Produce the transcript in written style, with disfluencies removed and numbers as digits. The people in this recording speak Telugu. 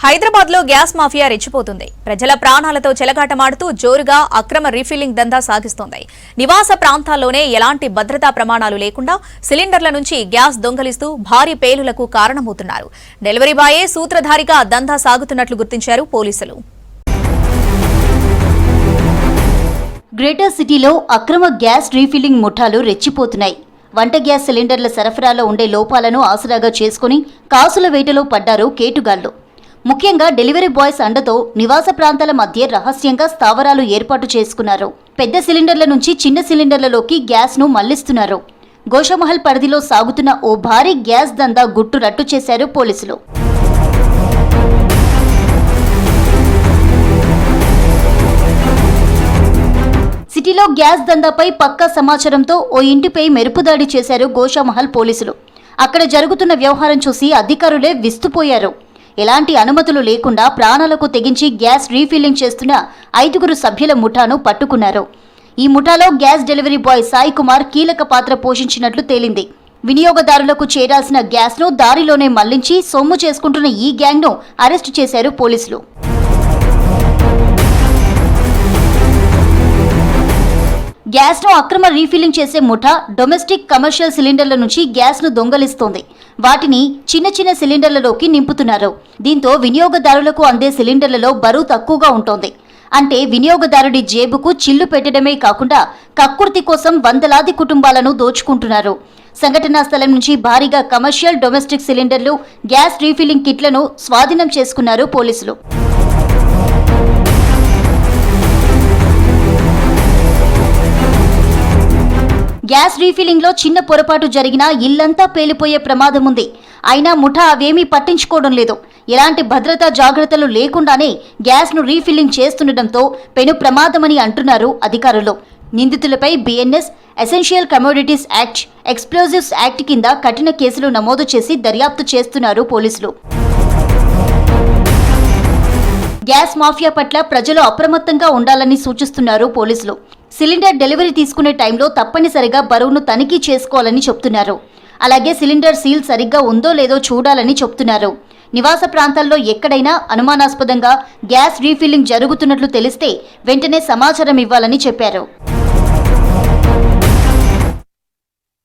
హైదరాబాద్ లో గ్యాస్ మాఫియా రెచ్చిపోతుంది. ప్రజల ప్రాణాలతో చెలగాటమాడుతూ జోరుగా అక్రమ రీఫిల్లింగ్ దందా సాగిస్తోంది. నివాస ప్రాంతాల్లోనే ఎలాంటి భద్రతా ప్రమాణాలు లేకుండా సిలిండర్ల నుంచి గ్యాస్ దొంగలిస్తూ భారీ పేలులకు కారణమవుతున్నారు. డెలివరీ బాయే సూత్రధారిగా దందా సాగుతున్నట్లు గుర్తించారు పోలీసులు. గ్రేటర్ సిటీలో అక్రమ గ్యాస్ రీఫిల్లింగ్ ముఠాలు రెచ్చిపోతున్నాయి. వంట గ్యాస్ సిలిండర్ల సరఫరాలో ఉండే లోపాలను ఆసరాగా చేసుకుని కాసుల వేటలో పడ్డారు కేటుగాళ్లు. ముఖ్యంగా డెలివరీ బాయ్స్ అండతో నివాస ప్రాంతాల మధ్య రహస్యంగా స్థావరాలు ఏర్పాటు చేసుకున్నారు. పెద్ద సిలిండర్ల నుంచి చిన్న సిలిండర్లలోకి గ్యాస్ను మళ్లిస్తున్నారు. గోషామహల్ పరిధిలో సాగుతున్న ఓ భారీ గ్యాస్ దందా గుట్టు రట్టు చేశారు పోలీసులు. సిటీలో గ్యాస్ దందాపై పక్కా సమాచారంతో ఓ ఇంటిపై మెరుపుదాడి చేశారు గోషామహల్ పోలీసులు. అక్కడ జరుగుతున్న వ్యవహారం చూసి అధికారులే విస్తుపోయారు. ఎలాంటి అనుమతులు లేకుండా ప్రాణాలకు తెగించి గ్యాస్ రీఫిల్లింగ్ చేస్తున్న 5 సభ్యుల ముఠాను పట్టుకున్నారు. ఈ ముఠాలో gas delivery boy Sai Kumar కీలక పాత్ర పోషించినట్లు తేలింది. వినియోగదారులకు చేరాల్సిన గ్యాస్ను దారిలోనే మళ్లించి సొమ్ము చేసుకుంటున్న ఈ గ్యాంగ్ను అరెస్టు చేశారు పోలీసులు. గ్యాస్ను అక్రమ రీఫిల్లింగ్ చేసే ముఠా డొమెస్టిక్ కమర్షియల్ సిలిండర్ల నుంచి గ్యాస్ను దొంగలిస్తోంది. వాటిని చిన్న చిన్న సిలిండర్లలోకి నింపుతున్నారు. దీంతో వినియోగదారులకు అందే సిలిండర్లలో బరువు తక్కువగా ఉంటోంది. అంటే వినియోగదారుడి జేబుకు చిల్లు పెట్టడమే కాకుండా కక్కుర్తి కోసం వందలాది కుటుంబాలను దోచుకుంటున్నారు. సంఘటనా స్థలం నుంచి భారీగా కమర్షియల్ డొమెస్టిక్ సిలిండర్లు, గ్యాస్ రీఫిల్లింగ్ కిట్లను స్వాధీనం చేసుకున్నారు పోలీసులు. గ్యాస్ రీఫిల్లింగ్ లో చిన్న పొరపాటు జరిగినా ఇల్లంతా పేలిపోయే ప్రమాదం ఉంది. అయినా ముఠా అవేమీ పట్టించుకోవడం లేదు. ఎలాంటి భద్రతా జాగ్రత్తలు లేకుండానే గ్యాస్ ను రీఫిల్లింగ్ చేస్తుండటంతో పెను ప్రమాదమని అంటున్నారు అధికారులు. నిందితులపై BNS, essential commodities act, explosives act కింద కఠిన కేసులు నమోదు చేసి దర్యాప్తు చేస్తున్నారు పోలీసులు. గ్యాస్ మాఫియా పట్ల ప్రజలు అప్రమత్తంగా ఉండాలని సూచిస్తున్నారు పోలీసులు. సిలిండర్ డెలివరీ తీసుకునే టైంలో తప్పనిసరిగా బరువును తనిఖీ చేసుకోవాలని చెప్తున్నారు. అలాగే సిలిండర్ సీల్ సరిగ్గా ఉందో లేదో చూడాలని చెప్తున్నారు. నివాస ప్రాంతాల్లో ఎక్కడైనా అనుమానాస్పదంగా గ్యాస్ రీఫిల్లింగ్ జరుగుతున్నట్లు తెలిస్తే వెంటనే సమాచారం ఇవ్వాలని చెప్పారు.